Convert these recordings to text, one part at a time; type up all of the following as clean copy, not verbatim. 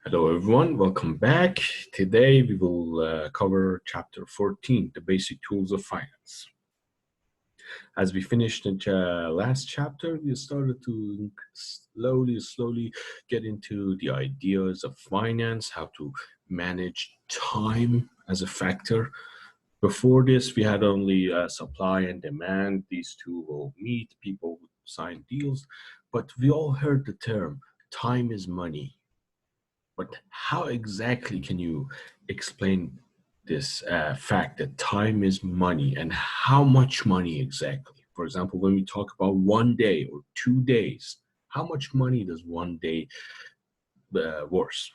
Hello, everyone. Welcome back. Today, we will cover Chapter 14, the basic tools of finance. As we finished the last chapter, we started to slowly get into the ideas of finance, how to manage time as a factor. Before this, we had only supply and demand. These two will meet, people would sign deals, but we all heard the term time is money. But how exactly can you explain this fact that time is money and how much money exactly? For example, when we talk about 1 day or 2 days, how much money does 1 day worth?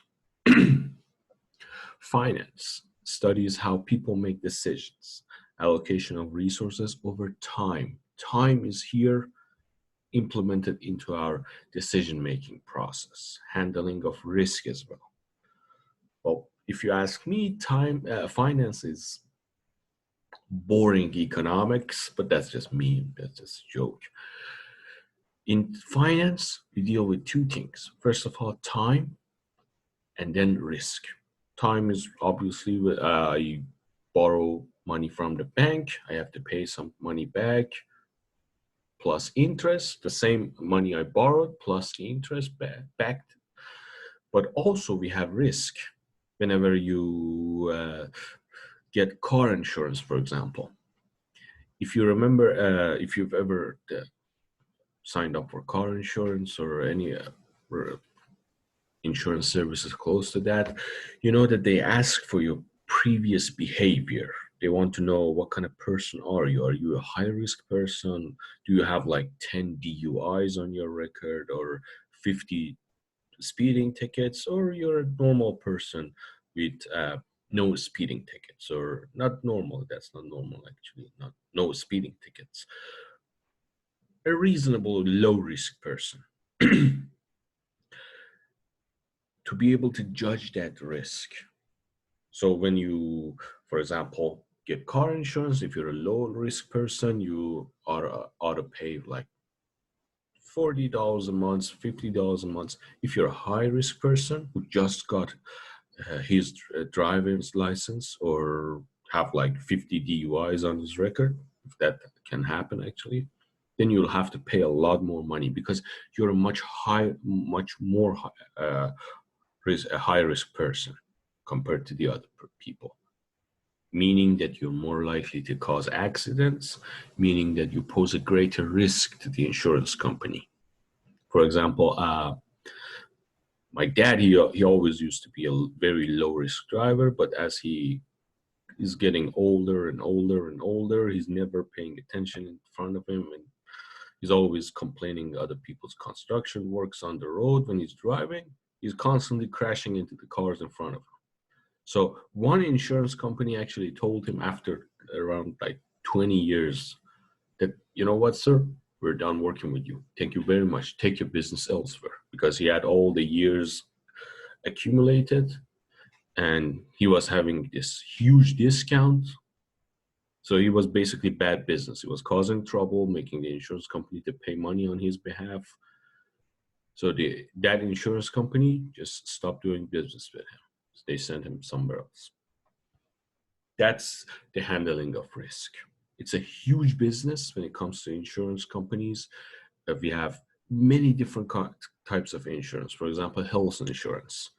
Finance studies how people make decisions, allocation of resources over time. Time is here implemented into our decision-making process, handling of risk as well. Well, if you ask me, finance is boring economics, but that's just me. That's just a joke. In finance, we deal with two things. First of all, time, and then risk. Time is obviously you borrow money from the bank. I have to pay some money back, plus interest, the same money I borrowed, plus the interest back. But also we have risk. Whenever you get car insurance, for example. If you remember, if you've ever signed up for car insurance or any insurance services close to that, you know that they ask for your previous behavior. They want to know what kind of person are you? Are you a high-risk person? Do you have like 10 DUIs on your record or 50 speeding tickets, or you're a normal person with no speeding tickets, or not normal, that's not normal actually, not no speeding tickets, a reasonable low risk person. To be able to judge that risk. So when you, for example, get car insurance, if you're a low risk person, you ought to pay like $40 a month, $50 a month. If you're a high risk person who just got his driver's license or have like 50 DUIs on his record, if that can happen actually, then you'll have to pay a lot more money because you're a much more a high risk person compared to the other people. Meaning that you're more likely to cause accidents, meaning that you pose a greater risk to the insurance company. For example, my dad, he always used to be a very low risk driver, but as he is getting older and older and older, he's never paying attention in front of him, and he's always complaining other people's construction works on the road when he's driving. He's constantly crashing into the cars in front of him. So one insurance company actually told him after around like 20 years that, you know what, sir, we're done working with you. Thank you very much. Take your business elsewhere, because he had all the years accumulated and he was having this huge discount. So he was basically bad business. He was causing trouble, making the insurance company to pay money on his behalf. So that insurance company just stopped doing business with him. So they sent him somewhere else. That's the handling of risk. It's a huge business when it comes to insurance companies. We have many different types of insurance. For example, health insurance,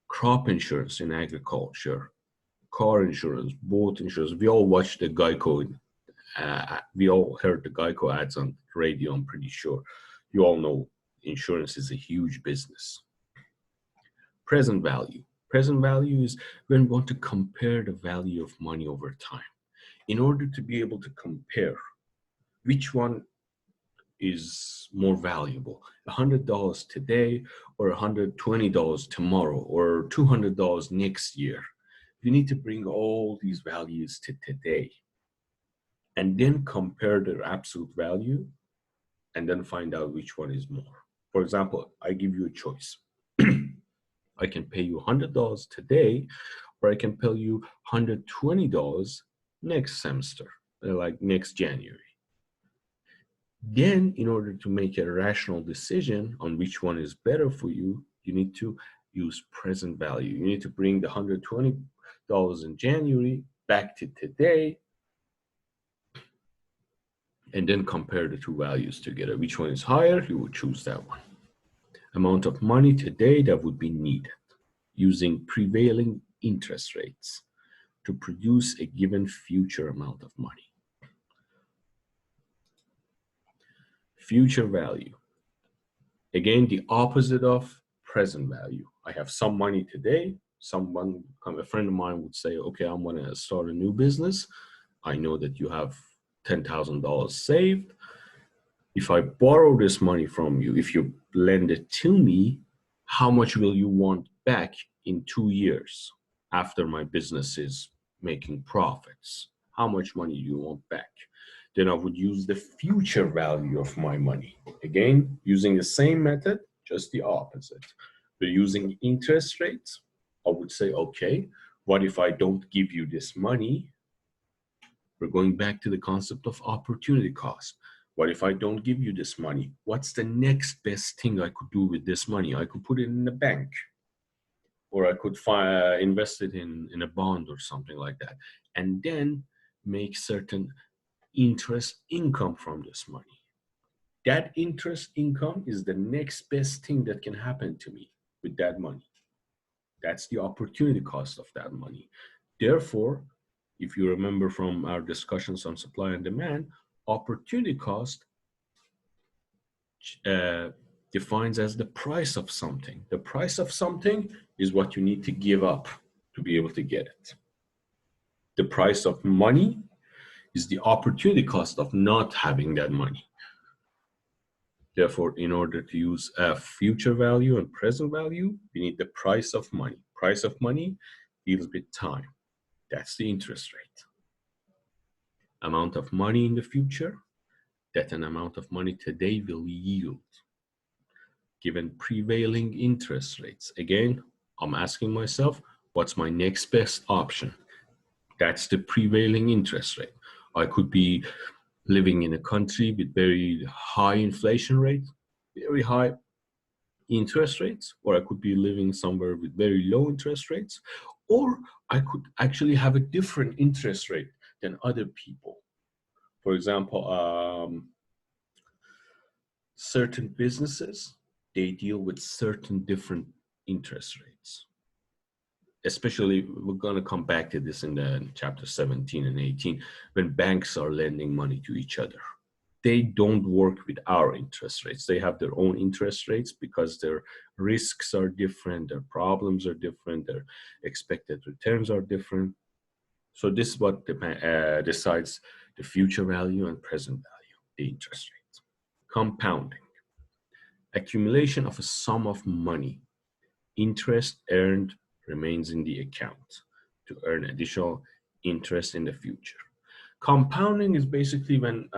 crop insurance in agriculture, car insurance, boat insurance. We all watched the Geico. We all heard the Geico ads on the radio, I'm pretty sure. You all know insurance is a huge business. Present value. Present value is when we want to compare the value of money over time. In order to be able to compare which one is more valuable, $100 today or $120 tomorrow or $200 next year, you need to bring all these values to today and then compare their absolute value and then find out which one is more. For example, I give you a choice. I can pay you $100 today, or I can pay you $120 next semester, like next January. Then, in order to make a rational decision on which one is better for you, you need to use present value. You need to bring the $120 in January back to today and then compare the two values together. Which one is higher? You would choose that one. Amount of money today that would be needed using prevailing interest rates to produce a given future amount of money. Future value. Again, the opposite of present value. I have some money today. A friend of mine would say, okay, I'm going to start a new business. I know that you have $10,000 saved. If I borrow this money from you, if you lend it to me, how much will you want back in 2 years after my business is making profits? How much money do you want back? Then I would use the future value of my money. Again, using the same method, just the opposite. But using interest rates, I would say, okay, what if I don't give you this money? We're going back to the concept of opportunity cost. What if I don't give you this money? What's the next best thing I could do with this money? I could put it in a bank, or I could invest it in a bond or something like that, and then make certain interest income from this money. That interest income is the next best thing that can happen to me with that money. That's the opportunity cost of that money. Therefore, if you remember from our discussions on supply and demand, opportunity cost defines as the price of something. The price of something is what you need to give up to be able to get it. The price of money is the opportunity cost of not having that money. Therefore, in order to use a future value and present value, we need the price of money. Price of money deals with time. That's the interest rate. Amount of money in the future that an amount of money today will yield, given prevailing interest rates. Again, I'm asking myself, what's my next best option? That's the prevailing interest rate. I could be living in a country with very high inflation rate, very high interest rates, or I could be living somewhere with very low interest rates, or I could actually have a different interest rate than other people. For example, certain businesses, they deal with certain different interest rates. Especially, we're going to come back to this in chapter 17 and 18, when banks are lending money to each other. They don't work with our interest rates. They have their own interest rates because their risks are different, their problems are different, their expected returns are different. So this is what decides the future value and present value, the interest rate. Compounding. Accumulation of a sum of money. Interest earned remains in the account to earn additional interest in the future. Compounding is basically when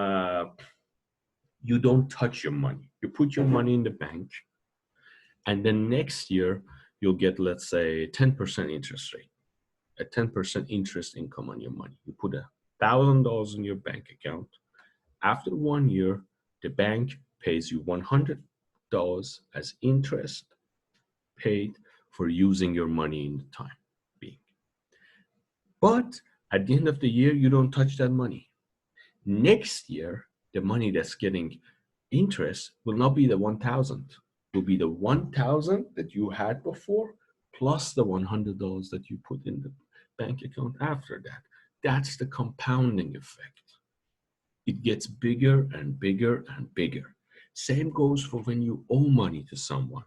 you don't touch your money. You put your money in the bank, and then next year you'll get, let's say, 10% interest rate, a 10% interest income on your money. You put $1,000 in your bank account. After 1 year, the bank pays you $100 as interest paid for using your money in the time being. But at the end of the year, you don't touch that money. Next year, the money that's getting interest will not be the 1,000. Will be the 1,000 that you had before, plus the $100 that you put in the bank account after that. That's the compounding effect. It gets bigger and bigger and bigger. Same goes for when you owe money to someone.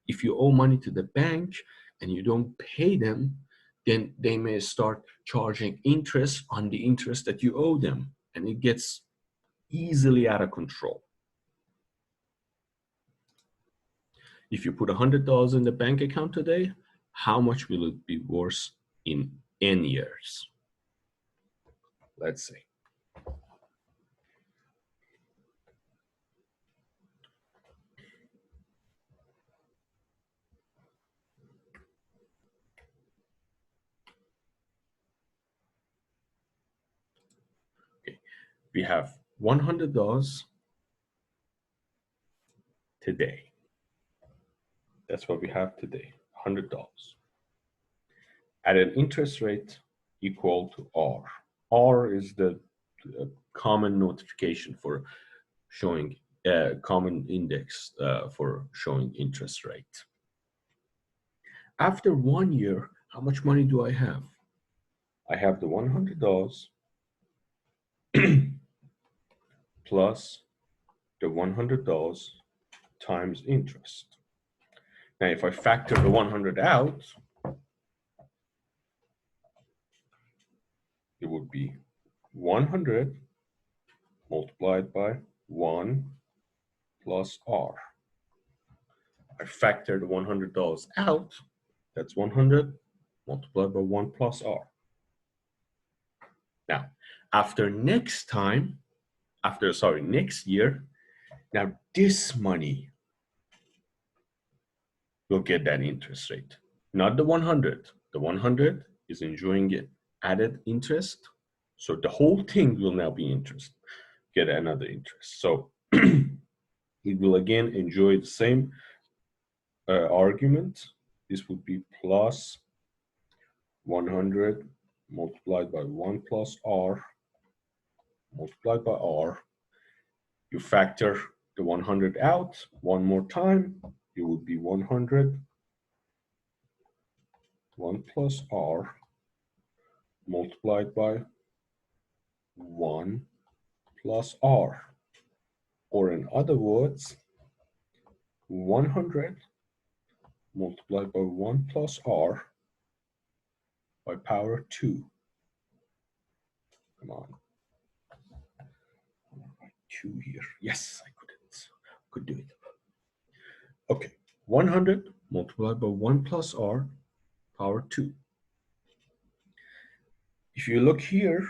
If you owe money to the bank and you don't pay them, then they may start charging interest on the interest that you owe them, and it gets easily out of control. If you put $100 in the bank account today, how much will it be worth in N years? Let's see. Okay. We have $100 today. That's what we have today. $100 at an interest rate equal to R. R is the common notification for showing common index for showing interest rate. After 1 year, how much money do I have? I have the $100 plus the $100 times interest. Now, if I factor the 100 out, it would be 100 multiplied by 1 plus R. I factor the $100 out, that's 100 multiplied by 1 plus R. Now, next year, now this money will get that interest rate, not the 100. The 100 is enjoying it added interest, so the whole thing will now be interest, get another interest. So it will again enjoy the same argument. This would be plus 100 multiplied by 1 plus R multiplied by R. You factor the 100 out one more time, it would be 100 1 plus R multiplied by 1 plus R. Or in other words, 100 multiplied by 1 plus R by power 2. Come on. 2 here. Yes, I could do it. Okay, 100 multiplied by 1 plus R power 2. If you look here,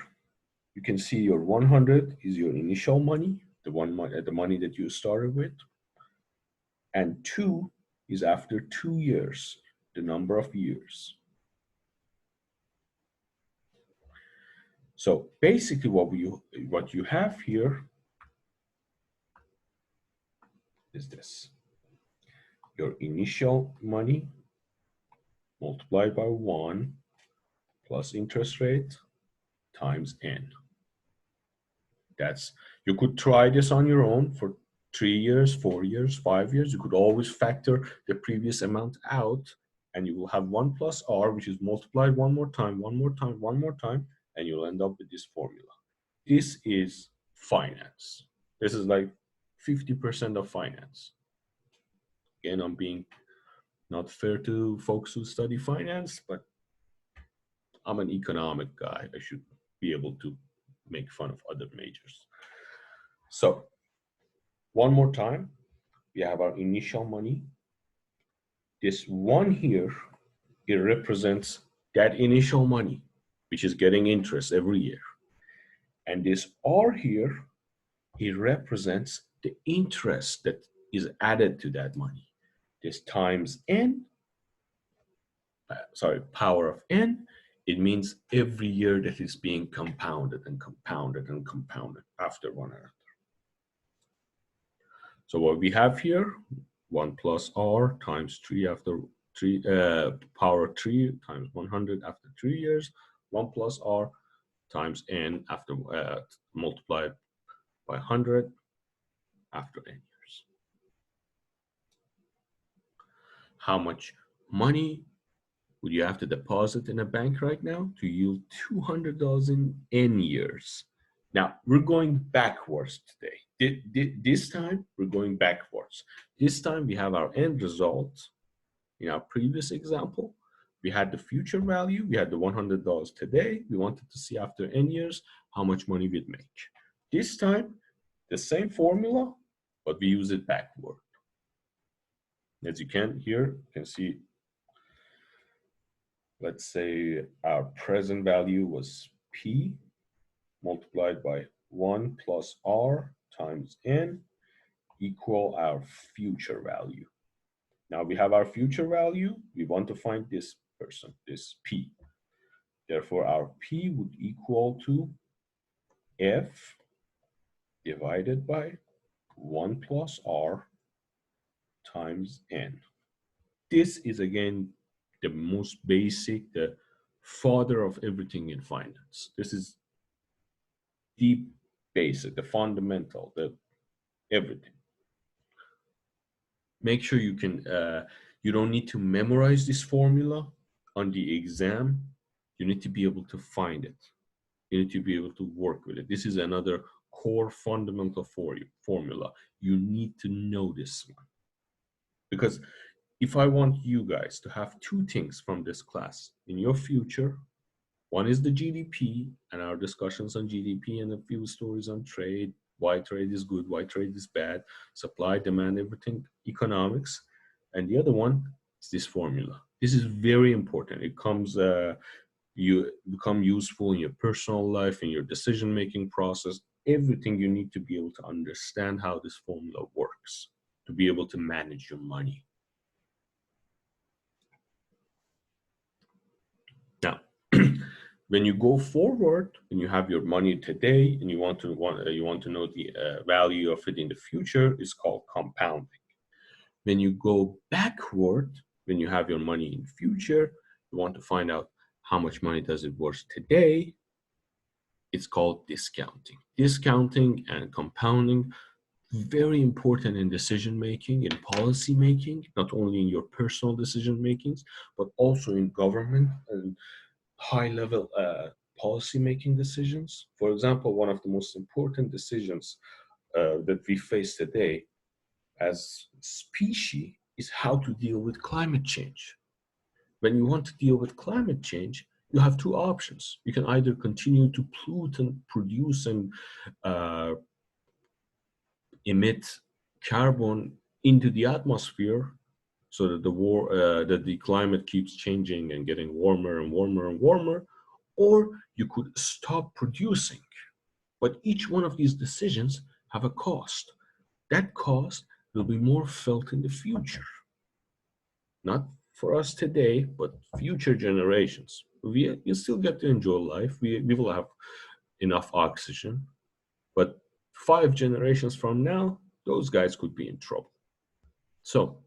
you can see your 100 is your initial money, the money that you started with, and 2 is after 2 years, the number of years. So basically what you have here is this. Your initial money multiplied by 1 plus interest rate times n. You could try this on your own for 3 years, 4 years, 5 years. You could always factor the previous amount out, and you will have 1 plus R, which is multiplied one more time, and you'll end up with this formula. This is finance. This is like 50% of finance. Again, I'm being not fair to folks who study finance, but I'm an economic guy. I should be able to make fun of other majors. So, one more time, we have our initial money. This 1 here, it represents that initial money, which is getting interest every year. And this R here, it represents the interest that is added to that money. This times n, power of n, it means every year that is being compounded and compounded and compounded after one another. So what we have here, 1 plus R times 3 after 3, power 3 times 100 after 3 years, 1 plus R times n after multiplied by 100 after n years. How much money would you have to deposit in a bank right now to yield $200 in n years? Now, we're going backwards today. This time, we're going backwards. This time, we have our end result. In our previous example, we had the future value. We had the $100 today. We wanted to see after n years how much money we'd make. This time, the same formula, but we use it backward. As you can here, you can see, let's say our present value was P multiplied by 1 plus R times n equal our future value. Now we have our future value. We want to find this person, this P. Therefore, our P would equal to F divided by 1 plus R times n. This is again the most basic, the father of everything in finance. This is the basic, the fundamental, the everything. Make sure you don't need to memorize this formula on the exam. You need to be able to find it. You need to be able to work with it. This is another core fundamental for you formula. You need to know this one. Because if I want you guys to have two things from this class in your future, one is the GDP and our discussions on GDP and a few stories on trade, why trade is good, why trade is bad, supply, demand, everything, economics. And the other one is this formula. This is very important. It comes, you become useful in your personal life, in your decision-making process, everything. You need to be able to understand how this formula works to be able to manage your money. Now, when you go forward and you have your money today and you want to know the value of it in the future, it's called compounding. When you go backward, when you have your money in the future, you want to find out how much money does it worth today, it's called discounting. Discounting and compounding, very important in decision making, in policy making, not only in your personal decision makings, but also in government and high level policy making decisions. For example, one of the most important decisions that we face today as species is how to deal with climate change. When you want to deal with climate change, you have two options. You can either continue to pollute and produce and uh, emit carbon into the atmosphere so that that the climate keeps changing and getting warmer and warmer and warmer, or you could stop producing. But each one of these decisions have a cost. That cost will be more felt in the future. Not for us today, but future generations. You still get to enjoy life. We will have enough oxygen, but 5 generations from now, those guys could be in trouble. So,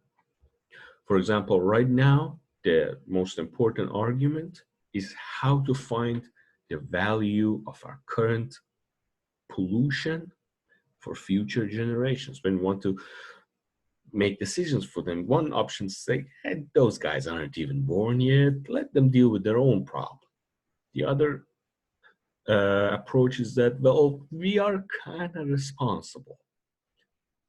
for example, right now, the most important argument is how to find the value of our current pollution for future generations. When we want to make decisions for them, one option is say, hey, those guys aren't even born yet, let them deal with their own problem. The other approach is that, well, we are kind of responsible.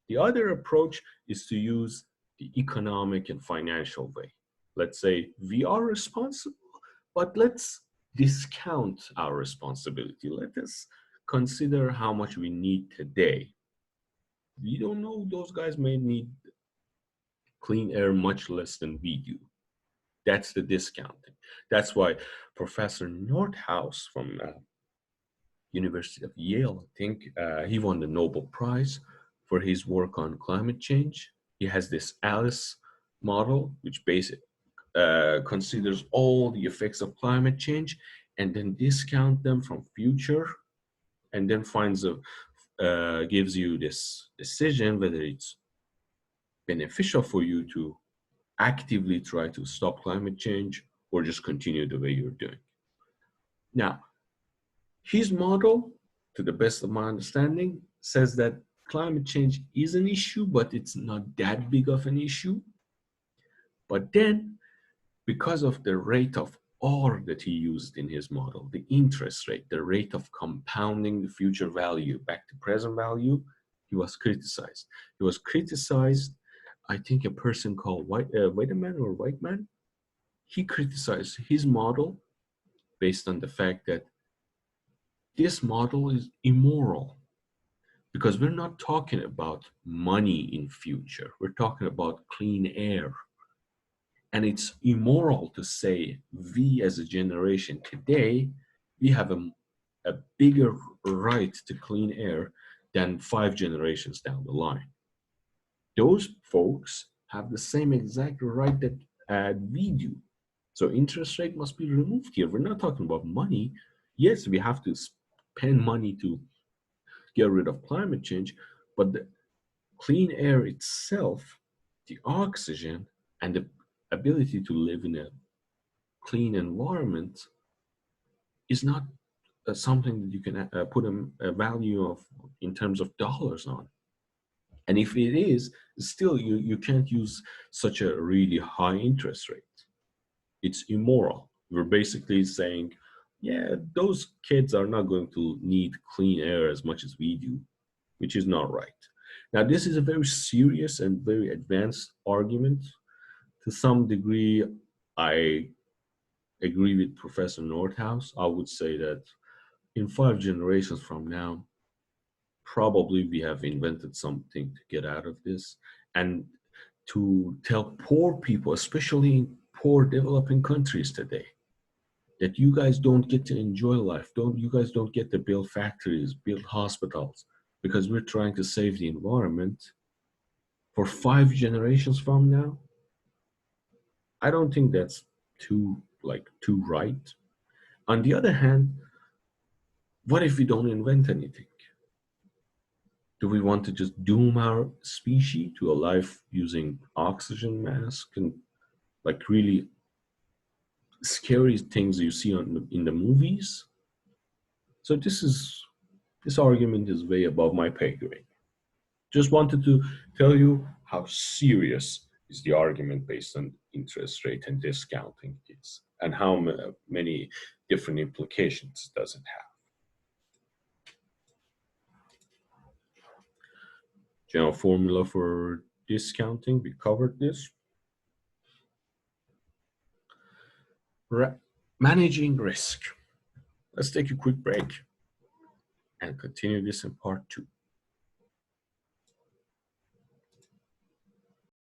The other approach is to use the economic and financial way. Let's say we are responsible, but let's discount our responsibility. Let us consider how much we need today. We don't know, those guys may need clean air much less than we do. That's the discounting. That's why Professor Nordhaus from University of Yale, I think, he won the Nobel Prize for his work on climate change. He has this ALICE model, which basically considers all the effects of climate change and then discount them from future, and then gives you this decision whether it's beneficial for you to actively try to stop climate change or just continue the way you're doing. Now, his model, to the best of my understanding, says that climate change is an issue, but it's not that big of an issue. But then, because of the rate of R that he used in his model, the interest rate, the rate of compounding the future value back to present value, he was criticized. He was criticized, I think a person called Whiteman, he criticized his model based on the fact that this model is immoral, because we're not talking about money in future. We're talking about clean air. And it's immoral to say we as a generation today, we have a bigger right to clean air than 5 generations down the line. Those folks have the same exact right that we do. So interest rate must be removed here. We're not talking about money. Yes, we have to spend money to get rid of climate change, but the clean air itself, the oxygen, and the ability to live in a clean environment is not something that you can put a value of in terms of dollars on. And if it is, still you can't use such a really high interest rate. It's immoral. We're basically saying, yeah, those kids are not going to need clean air as much as we do, which is not right. Now, this is a very serious and very advanced argument. To some degree, I agree with Professor Nordhaus. I would say that in 5 generations from now, probably we have invented something to get out of this. And to tell poor people, especially in poor developing countries today, that you guys don't get to enjoy life. You guys don't get to build factories, build hospitals, because we're trying to save the environment for 5 generations from now. I don't think that's too right. On the other hand, what if we don't invent anything? Do we want to just doom our species to a life using oxygen mask and like really scary things you see in the movies? So this argument is way above my pay grade. Just wanted to tell you how serious is the argument based on interest rate and discounting is, and how many different implications does it have. General formula for discounting, we covered this. Managing risk. Let's take a quick break and continue this in part 2.